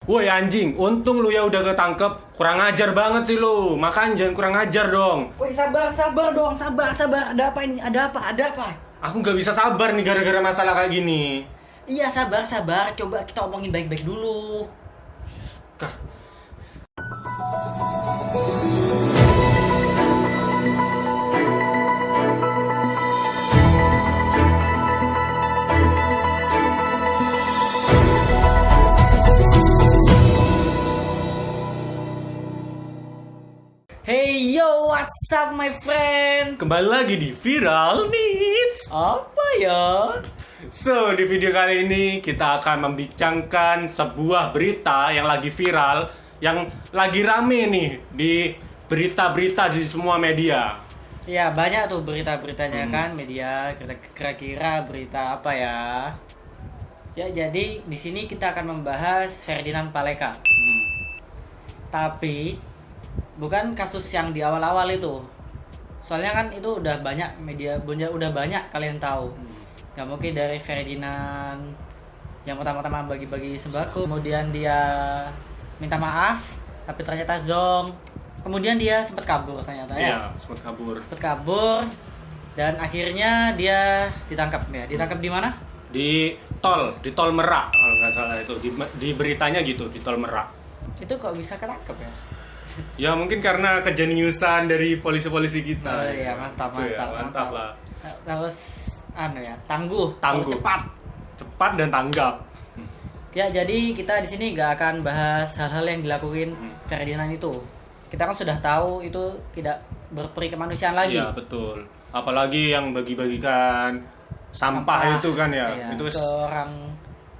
Woi anjing, untung lu ya udah ketangkep. Kurang ajar banget sih lu. Makanya jangan kurang ajar dong. Woi, sabar dong, sabar. Ada apa ini? Ada apa? Aku nggak bisa sabar nih gara-gara masalah kayak gini. Iya, sabar. Coba kita omongin baik-baik dulu. Kah, Hey yo, what's up my friend? kembali lagi di Viral Needs. Apa ya? So, di video kali ini kita akan membincangkan sebuah berita yang lagi viral, yang lagi rame nih di berita-berita di semua media. Ya, banyak tuh berita-beritanya kan media. Kira-kira berita apa ya? Ya, jadi di sini kita akan membahas Ferdinand Paleka. Tapi bukan kasus yang di awal-awal itu. Soalnya kan itu udah banyak media, udah banyak kalian tahu. Gak mungkin dari Ferdinand yang pertama-tama bagi-bagi sembako, kemudian dia minta maaf, tapi ternyata zong. Kemudian dia sempat kabur ternyata ya. Iya, sempat kabur. Dan akhirnya dia ditangkap ya. Ditangkap di mana? Di tol Merak kalau nggak salah itu. Di beritanya gitu, di tol Merak. Itu kok bisa ketangkap ya? Ya mungkin karena kejeniusan dari polisi-polisi kita. Oh iya, mantap lah. Terus tangguh, Tangguh. harus Cepat dan tanggap. Ya, jadi kita di sini gak akan bahas hal-hal yang dilakuin Ferdinand itu. Kita kan sudah tahu itu tidak berperi kemanusiaan lagi. Iya, betul. Apalagi yang bagi-bagikan sampah itu kan ya. Iya, Itu ke orang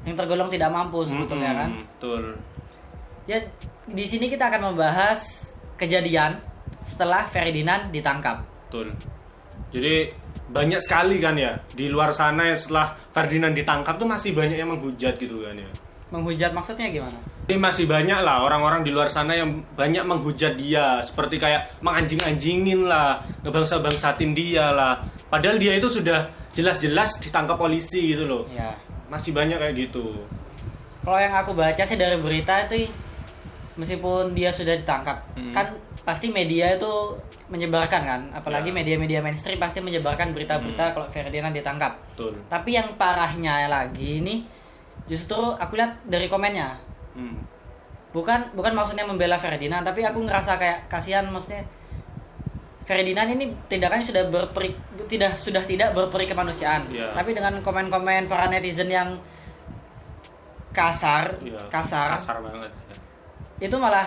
yang tergolong tidak mampu sebetulnya kan. Betul. Ya, di sini kita akan membahas kejadian setelah Ferdinand ditangkap. Betul. Jadi banyak sekali kan ya di luar sana yang setelah Ferdinand ditangkap tuh masih banyak yang menghujat gitu kan ya. Menghujat maksudnya gimana? Ini masih banyak lah orang-orang di luar sana yang banyak menghujat dia, seperti kayak menganjing-anjingin lah, ngebangsa-bangsatin dia lah. Padahal dia itu sudah jelas-jelas ditangkap polisi gitu loh. Ya. Masih banyak kayak gitu. Kalau yang aku baca sih dari berita itu, meskipun dia sudah ditangkap, kan pasti media itu menyebarkan kan, apalagi media-media mainstream pasti menyebarkan berita-berita kalau Ferdinand ditangkap. Betul. Tapi yang parahnya lagi ini, justru aku lihat dari komennya. Bukan maksudnya membela Ferdinand, tapi aku ngerasa kayak kasihan, maksudnya Ferdinand ini tindakannya sudah tidak berperi kemanusiaan. Yeah. Tapi dengan komen-komen para netizen yang kasar banget. Itu malah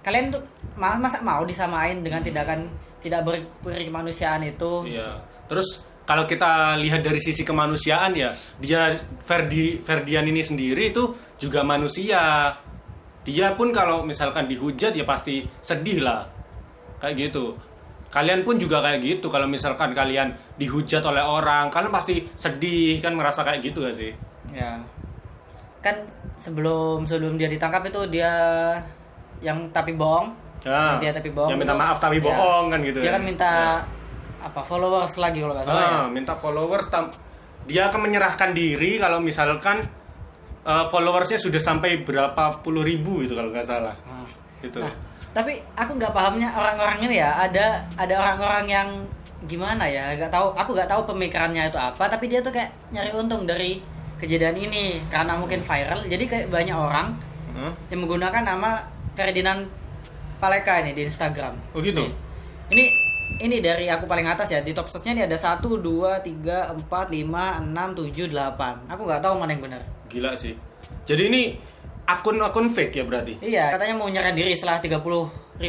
kalian tuh masa mau disamain dengan tindakan tidak berperi kemanusiaan itu. Iya. Terus kalau kita lihat dari sisi kemanusiaan ya, dia Ferdian ini sendiri itu juga manusia. Dia pun kalau misalkan dihujat ya pasti sedih lah. Kayak gitu. Kalian pun juga kayak gitu. Kalau misalkan kalian dihujat oleh orang, kalian pasti sedih kan, ngerasa kayak gitu gak sih? Ya. Kan sebelum dia ditangkap itu dia yang tapi bohong. Ya, Dia tapi bohong. yang minta itu, maaf tapi ya, bohong kan gitu. Dia kan minta followers lagi kalau nggak salah ya. Minta followers. Dia akan menyerahkan diri kalau misalkan followersnya sudah sampai berapa puluh ribu itu kalau nggak salah. Gitu. Nah, tapi aku nggak pahamnya orang-orang ini ya. Ada orang-orang yang gimana ya? Aku nggak tahu pemikirannya itu apa. Tapi dia tuh kayak nyari untung dari kejadian ini karena mungkin viral. Jadi kayak banyak orang yang menggunakan nama Ferdinand Paleka ini di Instagram. Oh gitu. Ini dari aku paling atas ya. Di top search-nya ini ada 1, 2, 3, 4, 5, 6, 7, 8. Aku nggak tahu mana yang benar. Gila sih. Jadi ini akun fake ya berarti? Iya, katanya mau menyerahkan diri setelah 30.000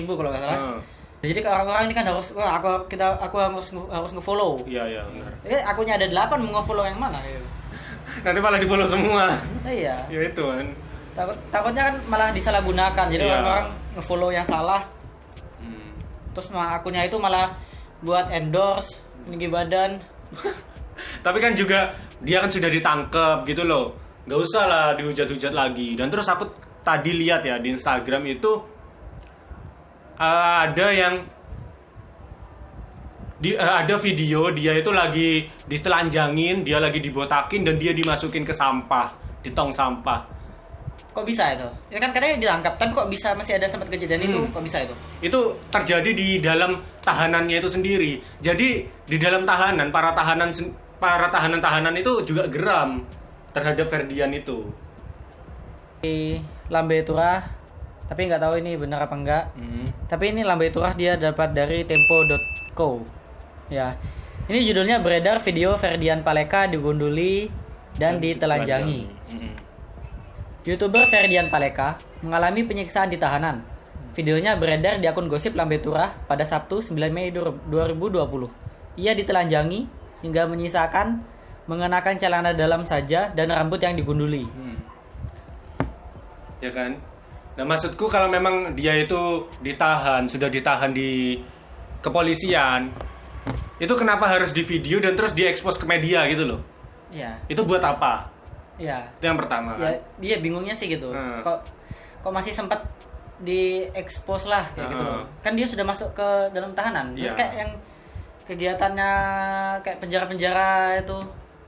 kalau nggak salah. Jadi ke orang-orang ini kan harus aku harus nge-follow. Iya, benar. Jadi akunnya ada 8, mau nge-follow yang mana? Nanti malah di-follow semua. Iya. Ya itu kan. Takutnya kan malah disalahgunakan. Jadi orang-orang nge-follow yang salah. Terus akunnya itu malah buat endorse tinggi badan. Tapi kan juga dia kan sudah ditangkap gitu loh. Nggak usah lah dihujat-hujat lagi. Dan terus aku tadi lihat ya di Instagram itu ada yang ada video dia itu lagi ditelanjangin, dia lagi dibotakin dan dia dimasukin ke sampah, di tong sampah. Kok bisa itu? Ya kan katanya ditangkap, tapi kok bisa masih ada sempat kejadian itu? Kok bisa itu? Itu terjadi di dalam tahanannya itu sendiri. Jadi di dalam tahanan, para tahanan itu juga geram terhadap Ferdian itu. Di Lambe Turah, tapi nggak tahu ini benar apa enggak. Tapi ini Lambe Turah dia dapat dari tempo.co. Ya. Ini judulnya beredar video Ferdian Paleka digunduli dan ditelanjangi. YouTuber Ferdian Paleka mengalami penyiksaan di tahanan. Videonya beredar di akun gosip Lambe Turah pada Sabtu 9 Mei 2020. Ia ditelanjangi hingga menyisakan mengenakan celana dalam saja dan rambut yang digunduli. Ya kan? Nah, maksudku kalau memang dia itu sudah ditahan di kepolisian, itu kenapa harus di video dan terus diekspos ke media gitu loh? Ya. Itu buat apa? Ya. Itu yang pertama kan? Ya, dia bingungnya sih gitu. Kok masih sempat diekspos lah kayak gitu loh. Kan dia sudah masuk ke dalam tahanan. Terus kayak yang kegiatannya kayak penjara-penjara itu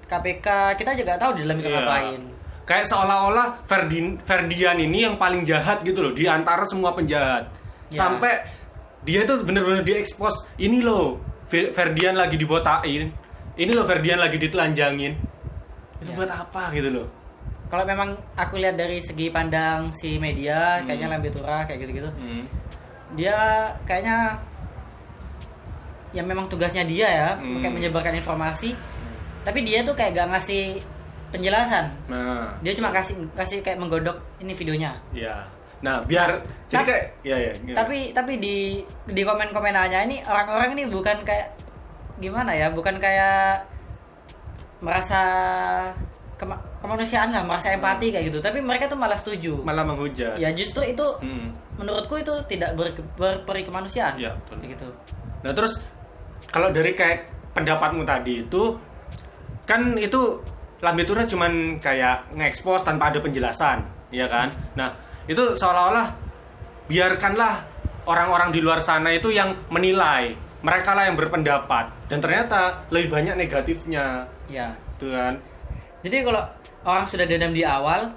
KPK, kita juga tahu di dalam itu ngapain. Kayak seolah-olah Ferdian ini yang paling jahat gitu loh di antara semua penjahat. Sampai dia tuh bener-bener diekspos. Ini loh Ferdian lagi dibotain. Ini loh Ferdian lagi ditelanjangin. Itu buat apa gitu loh? Kalau memang aku lihat dari segi pandang si media, kayaknya Lambe Turah kayak gitu-gitu. Dia kayaknya ya memang tugasnya dia ya, kayak menyebarkan informasi. Tapi dia tuh kayak gak ngasih penjelasan. Dia cuma kasih kayak menggodok ini videonya. Iya. Nah, biar jadi kayak gitu. Tapi di komen-komenannya ini orang-orang ini bukan kayak gimana ya? Bukan kayak merasa kemanusiaan lah, merasa empati kayak gitu. Tapi mereka tuh malah setuju. Malah menghujat. Ya justru itu menurutku itu tidak berperi kemanusiaan. Iya, betul. Gitu. Nah, terus kalau dari kayak pendapatmu tadi itu kan itu Lambe Turah cuman kayak nge-expose tanpa ada penjelasan, ya kan? Nah, itu seolah-olah biarkanlah orang-orang di luar sana itu yang menilai. Mereka lah yang berpendapat dan ternyata lebih banyak negatifnya. Ya. Tuh kan. Jadi kalau orang sudah dendam di awal,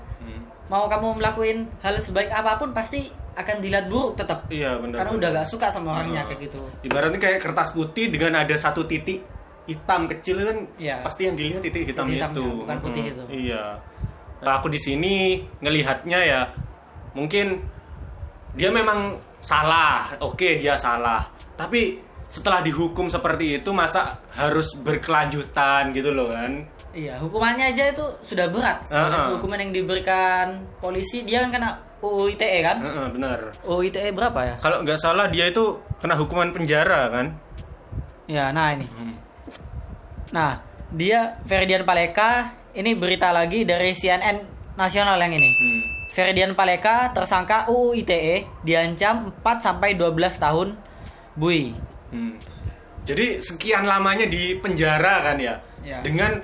mau kamu melakukan hal sebaik apapun pasti akan dilihat buruk tetap. Iya, benar. Karena udah gak suka sama orangnya kayak gitu. Ibaratnya kayak kertas putih dengan ada satu titik hitam kecil kan, pasti yang dilihat titik hitam itu, bukan putih itu. Iya. Nah, aku di sini ngelihatnya ya, mungkin dia memang salah. Oke, dia salah. Tapi setelah dihukum seperti itu masa harus berkelanjutan gitu loh kan? Iya, hukumannya aja itu sudah berat. Hukuman yang diberikan polisi, dia kan kena UU ITE kan? Benar. UU ITE berapa ya? Kalau nggak salah dia itu kena hukuman penjara kan? Ya, nah ini. Nah, dia Ferdian Paleka, ini berita lagi dari CNN Nasional yang ini. Ferdian Paleka tersangka UU ITE diancam 4 sampai 12 tahun bui. Jadi sekian lamanya di penjara kan ya? Dengan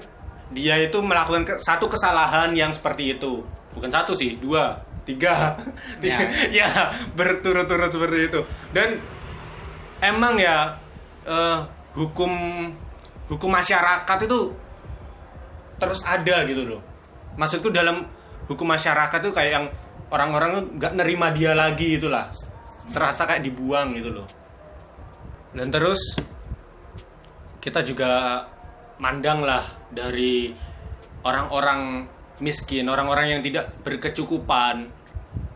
dia itu melakukan satu kesalahan yang seperti itu. Bukan satu sih, 2, 3. Ya, berturut-turut seperti itu. Dan emang ya hukum masyarakat itu terus ada gitu loh. Maksudku dalam hukum masyarakat itu kayak yang orang-orang nggak nerima dia lagi itulah. Serasa kayak dibuang gitu loh. Dan terus kita juga mandang lah dari orang-orang miskin, orang-orang yang tidak berkecukupan.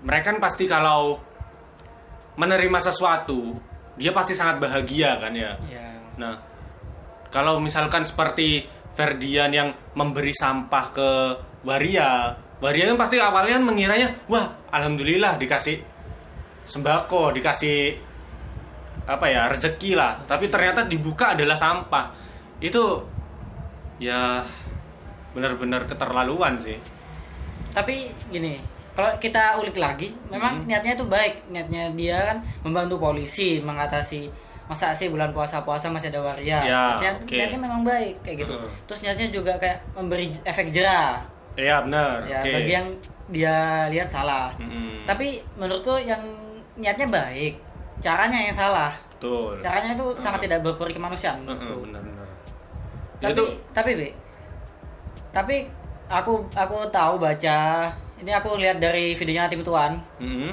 Mereka kan pasti kalau menerima sesuatu, dia pasti sangat bahagia kan ya. Nah, kalau misalkan seperti Ferdian yang memberi sampah ke waria kan pasti awalnya mengiranya, wah alhamdulillah dikasih sembako, dikasih rezeki lah. Tapi ternyata dibuka adalah sampah. Itu ya benar-benar keterlaluan sih. Tapi gini, kalau kita ulik lagi, memang niatnya itu baik. Niatnya dia kan membantu polisi mengatasi masa sih bulan puasa masih ada waria. Niatnya memang baik kayak gitu. Terus niatnya juga kayak memberi efek jerah. Iya benar. Ya, bagi yang dia lihat salah. Tapi menurutku yang niatnya baik, caranya yang salah. Betul. Caranya itu sangat tidak berperi kemanusiaan menurutku. Benar. Tapi aku tahu baca ini aku lihat dari videonya Tim Tuan. Mm-mm.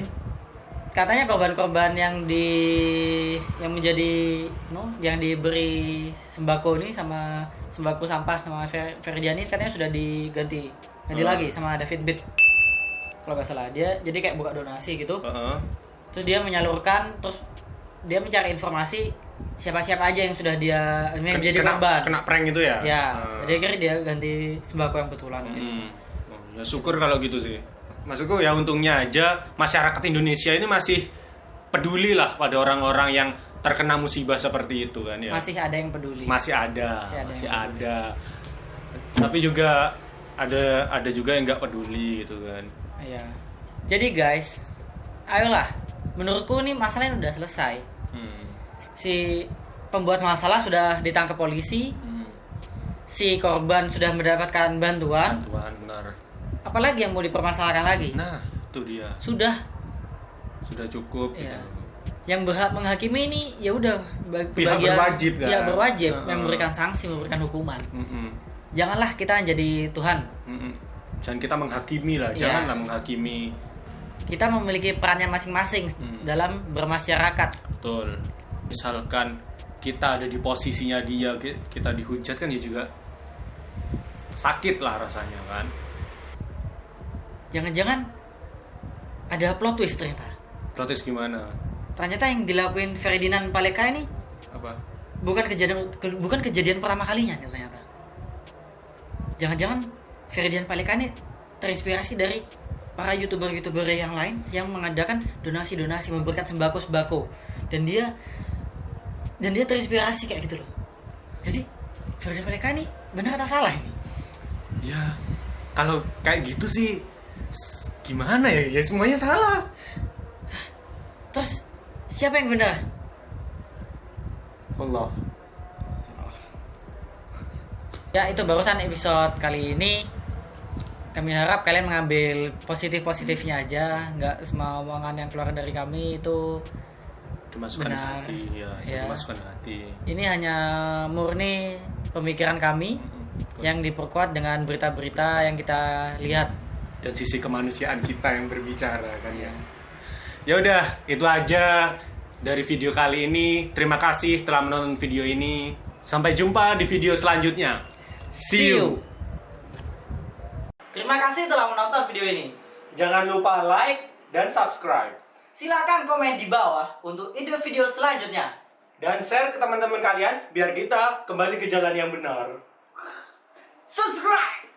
Katanya korban-korban yang menjadi yang diberi sembako ini sama sembako sampah sama Ferdian ini katanya sudah diganti lagi sama David Beat kalau nggak salah. Dia jadi kayak buka donasi gitu, terus dia menyalurkan, terus dia mencari informasi siapa-siapa aja yang sudah dia menjadi korban kena prank itu ya. Jadi akhirnya dia ganti sembako yang betulan gitu. Ya syukur kalau gitu sih. Maksudku ya untungnya aja masyarakat Indonesia ini masih peduli lah pada orang-orang yang terkena musibah seperti itu kan ya. Masih ada yang peduli. Masih ada. Tapi juga ada juga yang nggak peduli gitu kan. Iya. Jadi guys, ayolah. Menurutku nih masalahnya udah selesai. Si pembuat masalah sudah ditangkap polisi. Si korban sudah mendapatkan bantuan. Benar. Apalagi yang mau dipermasalahkan lagi? Nah, itu dia. Sudah cukup iya. gitu. Yang berhak menghakimi ini ya udah pihak berwajib kan. Ya berwajib memberikan sanksi, memberikan hukuman. Janganlah kita jadi Tuhan. Jangan kita menghakimi lah, janganlah menghakimi. Kita memiliki perannya masing-masing dalam bermasyarakat. Betul. Misalkan kita ada di posisinya dia, kita dihujat kan ya juga sakit lah rasanya kan. Jangan-jangan ada plot twist ternyata. Plot twist gimana? Ternyata yang dilakuin Ferdinand Paleka ini Apa? bukan kejadian pertama kalinya ternyata. Jangan-jangan Ferdinand Paleka ini terinspirasi dari para YouTuber yang lain yang mengadakan donasi-donasi, memberikan sembako dan dia terinspirasi kayak gitu loh. Jadi Ferdinand Paleka ini benar atau salah ini? Ya kalau kayak gitu sih gimana ya? Ya semuanya salah. Terus siapa yang benar? Allah. Ya itu barusan episode kali ini. Kami harap kalian mengambil positifnya aja, nggak semua omongan yang keluar dari kami itu dimasukkan benar. Hati, ya. Dimasukkan hati. Ini hanya murni pemikiran kami yang diperkuat dengan berita-berita yang kita lihat dan sisi kemanusiaan kita yang berbicara kan ya. Ya udah, itu aja dari video kali ini. Terima kasih telah menonton video ini. Sampai jumpa di video selanjutnya. See you. Terima kasih telah menonton video ini. Jangan lupa like dan subscribe. Silakan komen di bawah untuk ide video selanjutnya. Dan share ke teman-teman kalian biar kita kembali ke jalan yang benar. Subscribe.